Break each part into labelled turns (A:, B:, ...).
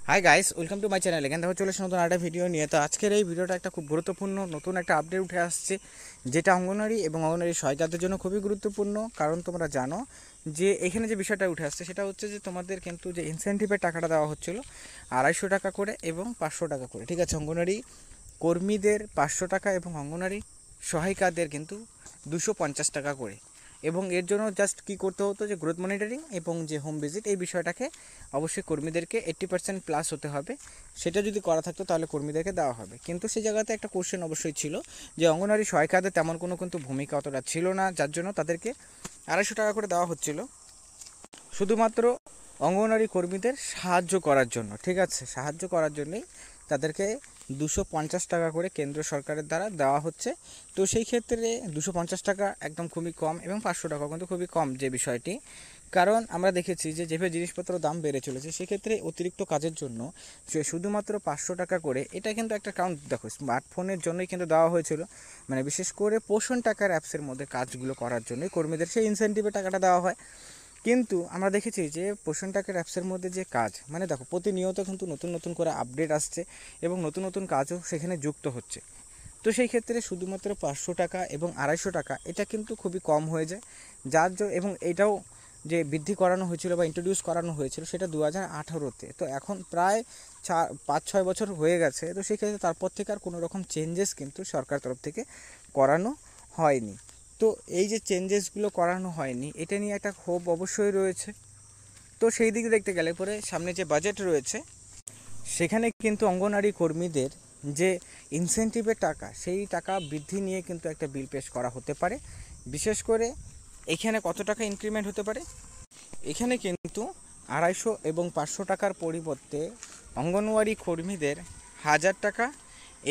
A: Hi guys, welcome to my channel. এখান থেকে চলে এসে নতুন একটা ভিডিও নিয়ে। তো আজকের এই ভিডিওটা একটা খুব গুরুত্বপূর্ণ নতুন একটা আপডেট উঠে আসছে, যেটা অঙ্গনওয়াড়ি এবং অঙ্গনওয়াড়ি সহায়িকাদের জন্য খুবই গুরুত্বপূর্ণ। কারণ তোমরা জানো যে এখানে যে বিষয়টা উঠে আসছে সেটা হচ্ছে যে তোমাদের কিন্তু যে ইনসেন্টিভের টাকাটা দেওয়া হচ্ছিল 250 টাকা করে এবং 500 টাকা করে, ঠিক আছে। অঙ্গনওয়াড়ি কর্মীদের 500 টাকা এবং অঙ্গনওয়াড়ি সহায়িকাদের কিন্তু 250 টাকা করে। এবং এর জন্য জাস্ট কী করতে হতো, যে গ্রোথ মনিটরিং এবং যে হোম ভিজিট, এই বিষয়টাকে অবশ্যই কর্মীদেরকে 80% প্লাস হতে হবে। সেটা যদি করা থাকতো তাহলে কর্মীদেরকে দেওয়া হবে। কিন্তু সেই জায়গাতে একটা কোশ্চেন অবশ্যই ছিল যে অঙ্গনওয়াড়ি সহায়িকাদের তেমন কোনো কিন্তু ভূমিকা অতটা ছিল না, যার জন্য তাদেরকে 250 টাকা করে দেওয়া হচ্ছিল শুধুমাত্র অঙ্গনওয়াড়ি কর্মীদের সাহায্য করার জন্য, ঠিক আছে। সাহায্য করার জন্যই তাদেরকে 250 টাকা করে কেন্দ্র সরকারের দ্বারা দেওয়া হচ্ছে। তো সেই ক্ষেত্রে 250 টাকা একদম খুবই কম এবং 500 টাকা কিন্তু খুবই কম যে বিষয়টি। কারণ আমরা দেখেছি যে যেভাবে জিনিসপত্র দাম বেড়ে চলেছে, সেক্ষেত্রে অতিরিক্ত কাজের জন্য শুধুমাত্র 500 টাকা করে, এটা কিন্তু একটা কাউন্ট দেখো, স্মার্টফোনের জন্যই কিন্তু দেওয়া হয়েছিল। মানে বিশেষ করে পোষণ টাকার অ্যাপসের মধ্যে কাজগুলো করার জন্যই কর্মীদের সেই ইনসেন্টিভের টাকাটা দেওয়া হয়। কিন্তু আমরা দেখেছি যে পোষণ টাকার অ্যাপসের মধ্যে যে কাজ, মানে দেখো প্রতিনিয়ত কিন্তু নতুন নতুন করে আপডেট আসছে এবং নতুন নতুন কাজও সেখানে যুক্ত হচ্ছে। তো সেই ক্ষেত্রে শুধুমাত্র 500 টাকা এবং 250 টাকা এটা কিন্তু খুবই কম হয়ে যায়। এবং এটাও যে বৃদ্ধি করানো হয়েছিল বা ইন্ট্রোডিউস করানো হয়েছিল সেটা 2018-তে। তো এখন প্রায় 5-6 বছর হয়ে গেছে। তো সেই ক্ষেত্রে তারপর থেকে আর কোনো রকম চেঞ্জেস কিন্তু সরকার তরফ থেকে করানো হয়নি। তো এই যে চেঞ্জেসগুলো করানো হয়নি, এটা নিয়ে একটা ক্ষোভ অবশ্যই রয়েছে। তো সেই দিকে দেখতে গেলে পরে সামনে যে বাজেট রয়েছে সেখানে কিন্তু অঙ্গনওয়াড়ি কর্মীদের যে ইনসেন্টিভের টাকা, সেই টাকা বৃদ্ধি নিয়ে কিন্তু একটা বিল পেশ করা হতে পারে। বিশেষ করে এখানে কত টাকা ইনক্রিমেন্ট হতে পারে, এখানে কিন্তু 250 এবং 500 টাকার পরিবর্তে অঙ্গনওয়াড়ি কর্মীদের 1000 টাকা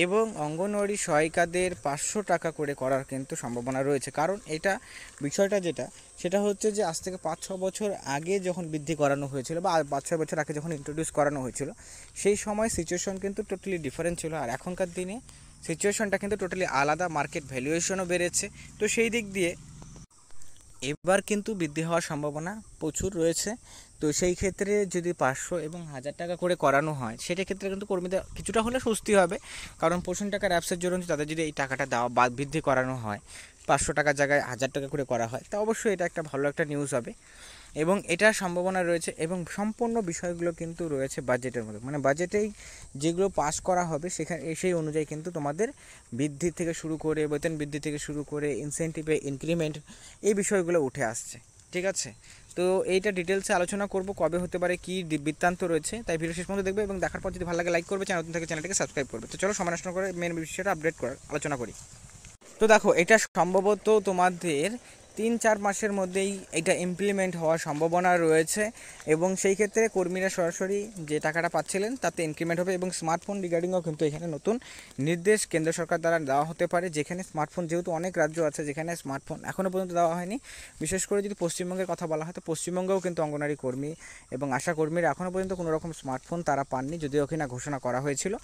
A: এবং অঙ্গনওয়াড়ি সহায়িকাদের 500 টাকা করে করার কিন্তু সম্ভাবনা রয়েছে। কারণ এটা বিষয়টা যেটা, সেটা হচ্ছে যে আজ থেকে 5-6 বছর আগে যখন বৃদ্ধি করানো হয়েছিল বা 5-6 বছর আগে যখন ইন্ট্রোডিউস করানো হয়েছিল, সেই সময় সিচুয়েশন কিন্তু টোটালি ডিফারেন্ট ছিল। আর এখনকার দিনে সিচুয়েশনটা কিন্তু টোটালি আলাদা, মার্কেট ভ্যালুয়েশনও বেড়েছে। তো সেই দিক দিয়ে এবার কিন্তু বৃদ্ধি হওয়ার সম্ভাবনা প্রচুর রয়েছে। তো সেই ক্ষেত্রে যদি 500 এবং 1000 টাকা করে করানো হয়, সেটা ক্ষেত্রে কিন্তু কর্মীদের কিছুটা হলে স্বস্তি হবে। কারণ পোষণ টাকার অ্যাপসের জন্য তাদের যদি এই টাকাটা দেওয়া বা বৃদ্ধি করানো হয়, 500 টাকার জায়গায় 1000 টাকা করে করা হয়, তা অবশ্যই এটা একটা ভালো একটা নিউজ হবে এবং এটার সম্ভাবনা রয়েছে। এবং সম্পূর্ণ বিষয়গুলো কিন্তু রয়েছে বাজেটের মধ্যে, মানে বাজেটেই যেগুলো পাস করা হবে সেখানে সেই অনুযায়ী কিন্তু তোমাদের বৃদ্ধি থেকে শুরু করে বেতন বৃদ্ধি থেকে শুরু করে ইনসেন্টিভে ইনক্রিমেন্ট, এই বিষয়গুলো উঠে আসছে, ঠিক আছে। তো এইটা ডিটেলসে আলোচনা করব কবে হতে পারে, কী বৃত্তান্ত রয়েছে। তাই ভিডিও শেষ পর্যন্ত দেখবে এবং দেখার পর যদি ভালো লাগে লাইক করবে, নতুন থেকে চ্যানেলটিকে সাবস্ক্রাইব করবে। তো চলো সময় নষ্ট করে মেন বিষয়টা আপডেট করার আলোচনা করি। তো দেখো, এটা সম্ভবত তোমাদের 3-4 মাসের মধ্যেই এটা ইমপ্লিমেন্ট হওয়ার সম্ভাবনা রয়েছে। এবং সেই ক্ষেত্রে কর্মীরা সরাসরি যে টাকাটা পাচ্ছিলেন তাতে ইনক্রিমেন্ট হবে। এবং স্মার্টফোন রিগার্ডিংও কিন্তু এখানে নতুন নির্দেশ কেন্দ্র সরকার দ্বারা দেওয়া হতে পারে, যেখানে স্মার্টফোন, যেহেতু অনেক রাজ্য আছে যেখানে স্মার্টফোন এখনও পর্যন্ত দেওয়া হয়নি। বিশেষ করে যদি পশ্চিমবঙ্গের কথা বলা হয়, তো পশ্চিমবঙ্গেও কিন্তু অঙ্গনওয়াড়ি কর্মী এবং আশা কর্মীরা এখনও পর্যন্ত কোনো রকম স্মার্টফোন তারা পাননি, যদিও কিনা ঘোষণা করা হয়েছিল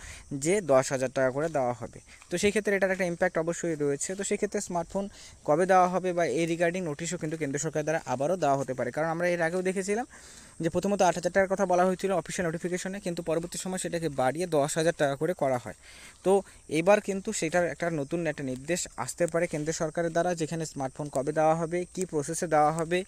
A: যে 10,000 টাকা করে দেওয়া হবে। তো সেই ক্ষেত্রে এটার একটা ইম্প্যাক্ট অবশ্যই রয়েছে। তো সেই ক্ষেত্রে স্মার্টফোন কবে দেওয়া হবে বা এই রিগার্ডিং নোটিশও কিন্তু কেন্দ্র সরকার দ্বারা আবারও দেওয়া হতে পারে। কারণ আমরা এর আগেও দেখেছিলাম যে প্রথমত 8,000 টাকার কথা বলা হয়েছিল অফিসিয়াল নোটিফিকেশনে, কিন্তু পরবর্তী সময় সেটাকে বাড়িয়ে 10,000 টাকা করে করা হয়। তো এবার কিন্তু সেটার একটা নতুন একটা নির্দেশ আসতে পারে কেন্দ্র সরকারের দ্বারা, যেখানে স্মার্টফোন কবে দেওয়া হবে, কী প্রসেসে দেওয়া হবে,